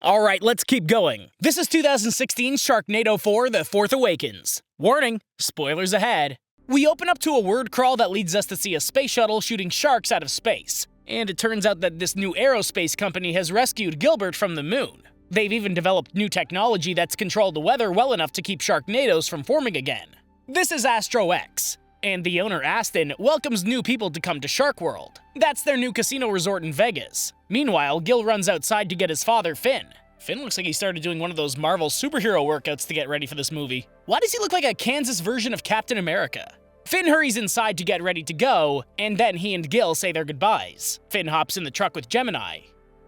Alright, let's keep going. This is 2016 Sharknado 4: The Fourth Awakens. Warning, spoilers ahead. We open up to a word crawl that leads us to see a space shuttle shooting sharks out of space. And it turns out that this new aerospace company has rescued Gilbert from the moon. They've even developed new technology that's controlled the weather well enough to keep sharknadoes from forming again. This is Astro X, and the owner Aston welcomes new people to come to Shark World. That's their new casino resort in Vegas. Meanwhile, Gil runs outside to get his father, Finn. Finn looks like he started doing one of those Marvel superhero workouts to get ready for this movie. Why does he look like a Kansas version of Captain America? Finn hurries inside to get ready to go, and then he and Gil say their goodbyes. Finn hops in the truck with Gemini.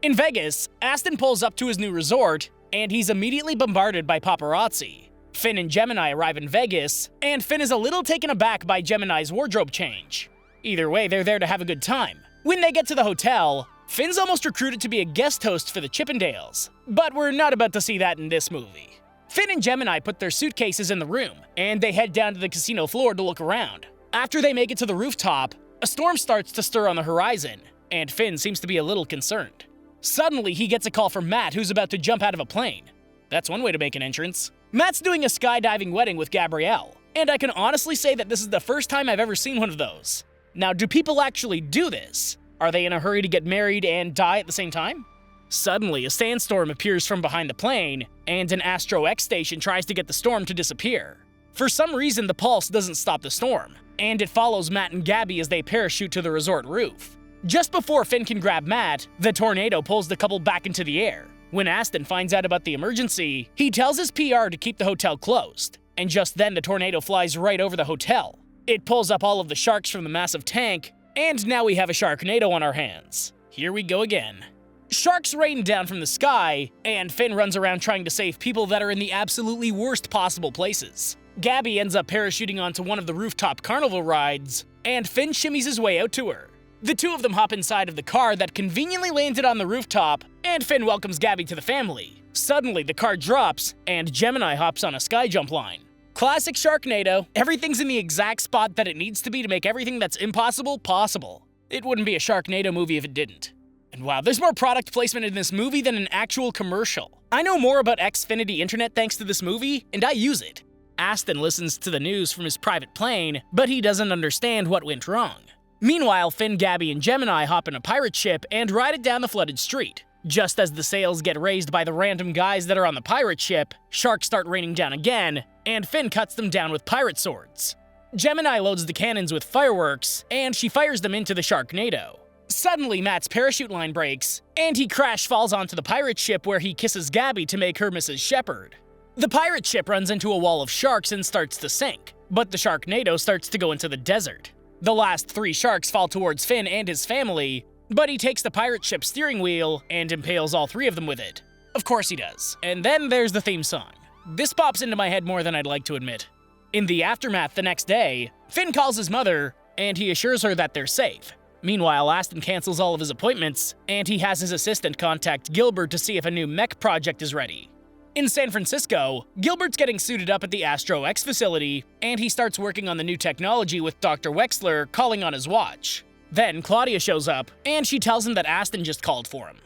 In Vegas, Aston pulls up to his new resort, and he's immediately bombarded by paparazzi. Finn and Gemini arrive in Vegas, and Finn is a little taken aback by Gemini's wardrobe change. Either way, they're there to have a good time. When they get to the hotel, Finn's almost recruited to be a guest host for the Chippendales. But we're not about to see that in this movie. Finn and Gemini put their suitcases in the room, and they head down to the casino floor to look around. After they make it to the rooftop, a storm starts to stir on the horizon, and Finn seems to be a little concerned. Suddenly, he gets a call from Matt, who's about to jump out of a plane. That's one way to make an entrance. Matt's doing a skydiving wedding with Gabrielle, and I can honestly say that this is the first time I've ever seen one of those. Now, do people actually do this? Are they in a hurry to get married and die at the same time? Suddenly, a sandstorm appears from behind the plane, and an Astro X station tries to get the storm to disappear. For some reason, the pulse doesn't stop the storm, and it follows Matt and Gabby as they parachute to the resort roof. Just before Finn can grab Matt, the tornado pulls the couple back into the air. When Aston finds out about the emergency, he tells his PR to keep the hotel closed, and just then the tornado flies right over the hotel. It pulls up all of the sharks from the massive tank, and now we have a Sharknado on our hands. Here we go again. Sharks rain down from the sky, and Finn runs around trying to save people that are in the absolutely worst possible places. Gabby ends up parachuting onto one of the rooftop carnival rides, and Finn shimmies his way out to her. The two of them hop inside of the car that conveniently landed on the rooftop, and Finn welcomes Gabby to the family. Suddenly, the car drops, and Gemini hops on a sky jump line. Classic Sharknado, everything's in the exact spot that it needs to be to make everything that's impossible possible. It wouldn't be a Sharknado movie if it didn't. And wow, there's more product placement in this movie than an actual commercial. I know more about Xfinity Internet thanks to this movie, and I use it. Aston listens to the news from his private plane, but he doesn't understand what went wrong. Meanwhile, Finn, Gabby, and Gemini hop in a pirate ship and ride it down the flooded street. Just as the sails get raised by the random guys that are on the pirate ship, sharks start raining down again, and Finn cuts them down with pirate swords. Gemini loads the cannons with fireworks, and she fires them into the Sharknado. Suddenly, Matt's parachute line breaks, and he crash falls onto the pirate ship where he kisses Gabby to make her Mrs. Shepherd. The pirate ship runs into a wall of sharks and starts to sink, but the Sharknado starts to go into the desert. The last 3 sharks fall towards Finn and his family, but he takes the pirate ship's steering wheel and impales all 3 of them with it. Of course he does. And then there's the theme song. This pops into my head more than I'd like to admit. In the aftermath the next day, Finn calls his mother, and he assures her that they're safe. Meanwhile, Aston cancels all of his appointments, and he has his assistant contact Gilbert to see if a new mech project is ready. In San Francisco, Gilbert's getting suited up at the Astro X facility, and he starts working on the new technology with Dr. Wexler calling on his watch. Then Claudia shows up, and she tells him that Aston just called for him.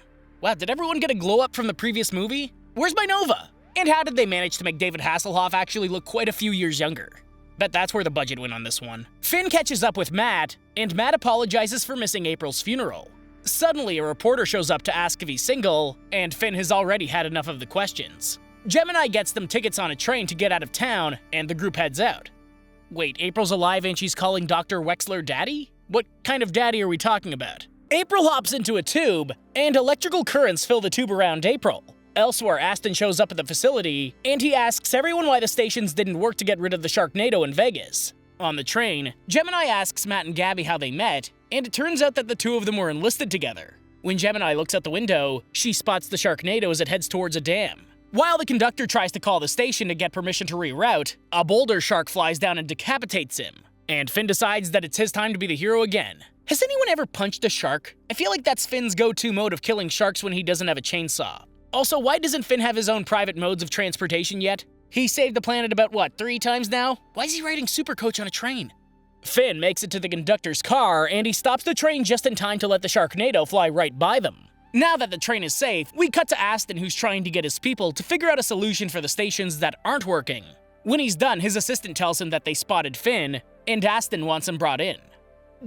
Wow, did everyone get a glow-up from the previous movie? Where's my Nova? And how did they manage to make David Hasselhoff actually look quite a few years younger? Bet that's where the budget went on this one. Finn catches up with Matt, and Matt apologizes for missing April's funeral. Suddenly, a reporter shows up to ask if he's single, and Finn has already had enough of the questions. Gemini gets them tickets on a train to get out of town, and the group heads out. Wait, April's alive and she's calling Dr. Wexler daddy? What kind of daddy are we talking about? April hops into a tube, and electrical currents fill the tube around April. Elsewhere, Aston shows up at the facility, and he asks everyone why the stations didn't work to get rid of the Sharknado in Vegas. On the train, Gemini asks Matt and Gabby how they met, and it turns out that the two of them were enlisted together. When Gemini looks out the window, she spots the Sharknado as it heads towards a dam. While the conductor tries to call the station to get permission to reroute, a boulder shark flies down and decapitates him. And Finn decides that it's his time to be the hero again. Has anyone ever punched a shark? I feel like that's Finn's go-to mode of killing sharks when he doesn't have a chainsaw. Also, why doesn't Finn have his own private modes of transportation yet? He saved the planet about, what, 3 times now? Why is he riding Supercoach on a train? Finn makes it to the conductor's car, and he stops the train just in time to let the Sharknado fly right by them. Now that the train is safe, we cut to Aston, who's trying to get his people to figure out a solution for the stations that aren't working. When he's done, his assistant tells him that they spotted Finn, and Aston wants him brought in.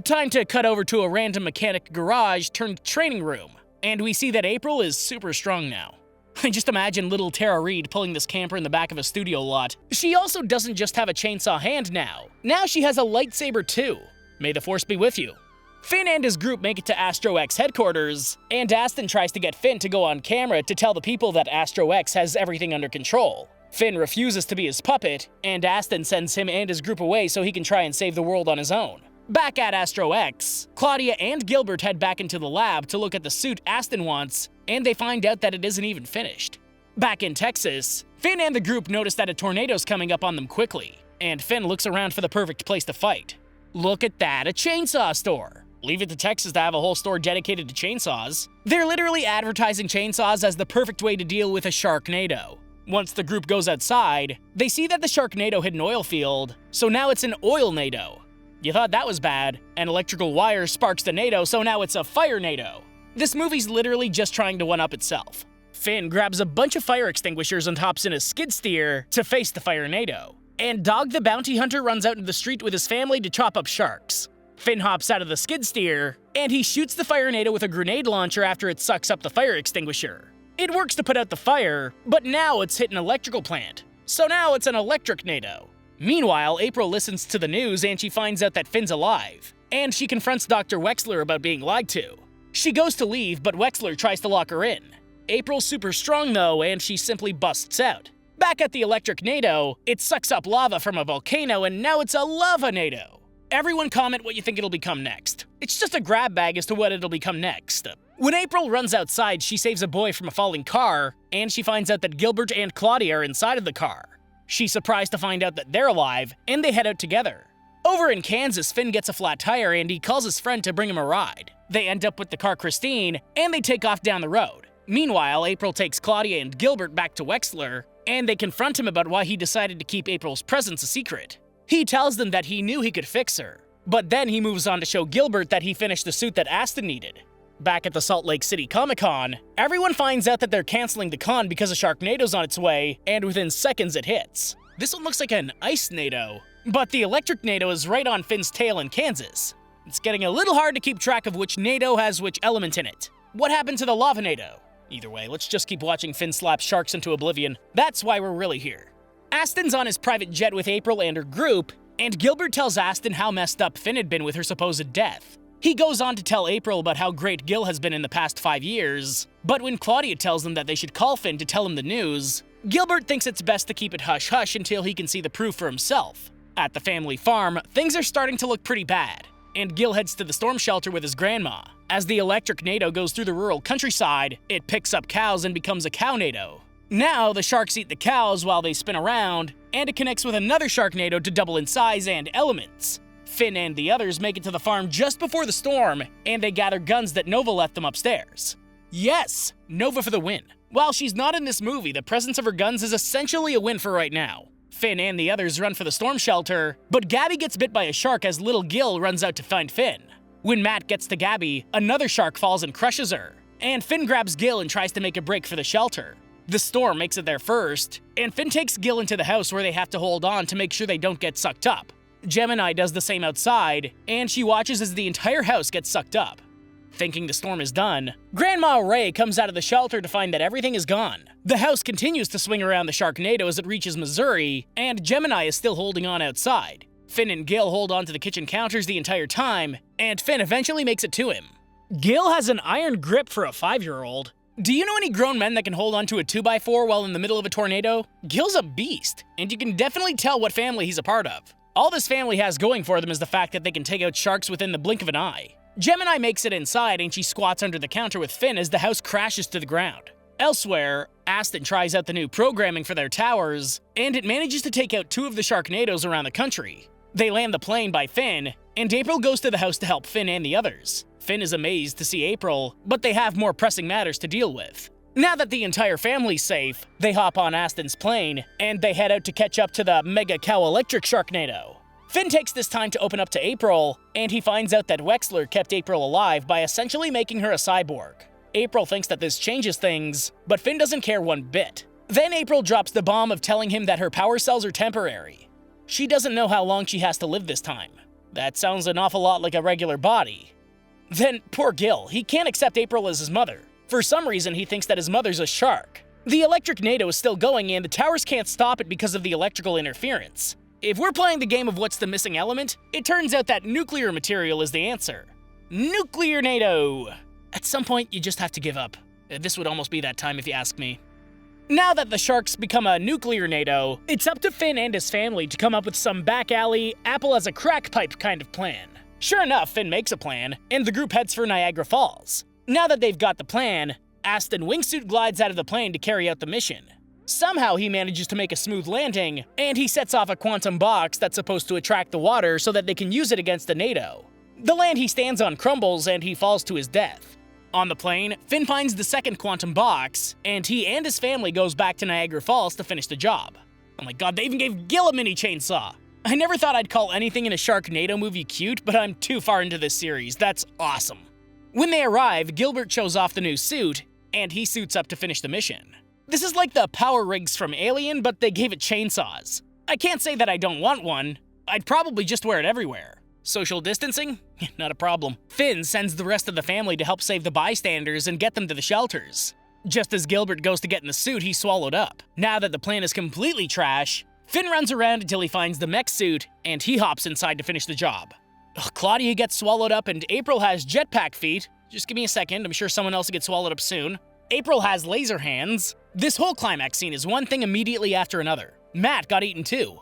Time to cut over to a random mechanic garage turned training room, and we see that April is super strong now. I just imagine little Tara Reid pulling this camper in the back of a studio lot. She also doesn't just have a chainsaw hand now. Now she has a lightsaber too. May the Force be with you. Finn and his group make it to Astro X headquarters, and Aston tries to get Finn to go on camera to tell the people that Astro X has everything under control. Finn refuses to be his puppet, and Aston sends him and his group away so he can try and save the world on his own. Back at Astro X, Claudia and Gilbert head back into the lab to look at the suit Aston wants, and they find out that it isn't even finished. Back in Texas, Finn and the group notice that a tornado's coming up on them quickly, and Finn looks around for the perfect place to fight. Look at that, a chainsaw store! Leave it to Texas to have a whole store dedicated to chainsaws. They're literally advertising chainsaws as the perfect way to deal with a sharknado. Once the group goes outside, they see that the sharknado hit an oil field, so now it's an oil-nado. You thought that was bad. An electrical wire sparks the nado, so now it's a fire-nado. This movie's literally just trying to one-up itself. Finn grabs a bunch of fire extinguishers and hops in a skid steer to face the fire-nado. And Dog the bounty hunter runs out into the street with his family to chop up sharks. Finn hops out of the skid steer, and he shoots the fire-nado with a grenade launcher after it sucks up the fire extinguisher. It works to put out the fire, but now it's hit an electrical plant. So now it's an electric nado. Meanwhile, April listens to the news and she finds out that Finn's alive, and she confronts Dr. Wexler about being lied to. She goes to leave, but Wexler tries to lock her in. April's super strong though, and she simply busts out. Back at the electric nado, it sucks up lava from a volcano, and now it's a lava nado. Everyone comment what you think it'll become next. It's just a grab bag as to what it'll become next. When April runs outside, she saves a boy from a falling car, and she finds out that Gilbert and Claudia are inside of the car. She's surprised to find out that they're alive, and they head out together. Over in Kansas, Finn gets a flat tire and he calls his friend to bring him a ride. They end up with the car Christine, and they take off down the road. Meanwhile, April takes Claudia and Gilbert back to Wexler, and they confront him about why he decided to keep April's presence a secret. He tells them that he knew he could fix her, but then he moves on to show Gilbert that he finished the suit that Aston needed. Back at the Salt Lake City Comic-Con, everyone finds out that they're canceling the con because a sharknado's on its way, and within seconds it hits. This one looks like an ice-nado, but the electric nado is right on Finn's tail in Kansas. It's getting a little hard to keep track of which nado has which element in it. What happened to the lava nado? Either way, let's just keep watching Finn slap sharks into oblivion. That's why we're really here. Aston's on his private jet with April and her group, and Gilbert tells Aston how messed up Finn had been with her supposed death. He goes on to tell April about how great Gil has been in the past 5 years, but when Claudia tells them that they should call Finn to tell him the news, Gilbert thinks it's best to keep it hush-hush until he can see the proof for himself. At the family farm, things are starting to look pretty bad, and Gil heads to the storm shelter with his grandma. As the electric nado goes through the rural countryside, it picks up cows and becomes a cow-nado. Now, the sharks eat the cows while they spin around, and it connects with another sharknado to double in size and elements. Finn and the others make it to the farm just before the storm, and they gather guns that Nova left them upstairs. Yes, Nova for the win. While she's not in this movie, the presence of her guns is essentially a win for right now. Finn and the others run for the storm shelter, but Gabby gets bit by a shark as little Gil runs out to find Finn. When Matt gets to Gabby, another shark falls and crushes her, and Finn grabs Gil and tries to make a break for the shelter. The storm makes it there first, and Finn takes Gil into the house where they have to hold on to make sure they don't get sucked up. Gemini does the same outside, and she watches as the entire house gets sucked up. Thinking the storm is done, Grandma Ray comes out of the shelter to find that everything is gone. The house continues to swing around the sharknado as it reaches Missouri, and Gemini is still holding on outside. Finn and Gil hold on to the kitchen counters the entire time, and Finn eventually makes it to him. Gil has an iron grip for a 5-year-old. Do you know any grown men that can hold on to a 2x4 while in the middle of a tornado? Gil's a beast, and you can definitely tell what family he's a part of. All this family has going for them is the fact that they can take out sharks within the blink of an eye. Gemini makes it inside and she squats under the counter with Finn as the house crashes to the ground. Elsewhere, Aston tries out the new programming for their towers, and it manages to take out 2 of the sharknadoes around the country. They land the plane by Finn, and April goes to the house to help Finn and the others. Finn is amazed to see April, but they have more pressing matters to deal with. Now that the entire family's safe, they hop on Aston's plane, and they head out to catch up to the Mega Cow Electric Sharknado. Finn takes this time to open up to April, and he finds out that Wexler kept April alive by essentially making her a cyborg. April thinks that this changes things, but Finn doesn't care one bit. Then April drops the bomb of telling him that her power cells are temporary. She doesn't know how long she has to live this time. That sounds an awful lot like a regular body. Then, poor Gil, he can't accept April as his mother. For some reason, he thinks that his mother's a shark. The electric NATO is still going and the towers can't stop it because of the electrical interference. If we're playing the game of what's the missing element, it turns out that nuclear material is the answer. Nuclear NATO! At some point, you just have to give up. This would almost be that time if you ask me. Now that the sharks become a nuclear NATO, it's up to Finn and his family to come up with some back alley, apple as a crack pipe kind of plan. Sure enough, Finn makes a plan, and the group heads for Niagara Falls. Now that they've got the plan, Aston wingsuit glides out of the plane to carry out the mission. Somehow he manages to make a smooth landing, and he sets off a quantum box that's supposed to attract the water so that they can use it against the NATO. The land he stands on crumbles and he falls to his death. On the plane, Finn finds the second quantum box, and he and his family goes back to Niagara Falls to finish the job. Oh my god, they even gave Gil a mini chainsaw! I never thought I'd call anything in a Sharknado movie cute, but I'm too far into this series. That's awesome. When they arrive, Gilbert shows off the new suit, and he suits up to finish the mission. This is like the power rigs from Alien, but they gave it chainsaws. I can't say that I don't want one. I'd probably just wear it everywhere. Social distancing? Not a problem. Finn sends the rest of the family to help save the bystanders and get them to the shelters. Just as Gilbert goes to get in the suit, he's swallowed up. Now that the plan is completely trash, Finn runs around until he finds the mech suit, and he hops inside to finish the job. Claudia gets swallowed up, and April has jetpack feet. Just give me a second, I'm sure someone else will get swallowed up soon. April has laser hands. This whole climax scene is one thing immediately after another. Matt got eaten too.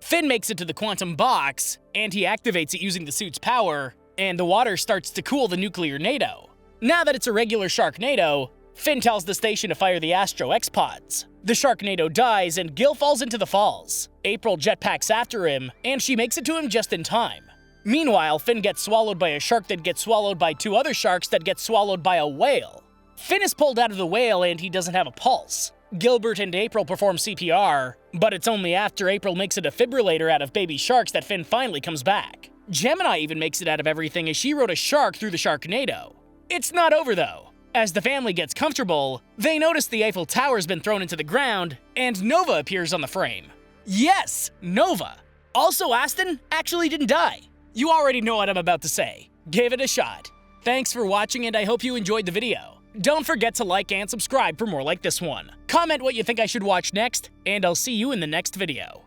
Finn makes it to the quantum box, and he activates it using the suit's power, and the water starts to cool the nuclear NATO. Now that it's a regular Sharknado, Finn tells the station to fire the Astro X-Pods. The Sharknado dies, and Gil falls into the falls. April jetpacks after him, and she makes it to him just in time. Meanwhile, Finn gets swallowed by a shark that gets swallowed by two other sharks that get swallowed by a whale. Finn is pulled out of the whale, and he doesn't have a pulse. Gilbert and April perform CPR, but it's only after April makes a defibrillator out of baby sharks that Finn finally comes back. Gemini even makes it out of everything as she rode a shark through the Sharknado. It's not over though. As the family gets comfortable, they notice the Eiffel Tower's been thrown into the ground, and Nova appears on the frame. Yes, Nova! Also, Aston actually didn't die. You already know what I'm about to say. Give it a shot. Thanks for watching, and I hope you enjoyed the video. Don't forget to like and subscribe for more like this one. Comment what you think I should watch next, and I'll see you in the next video.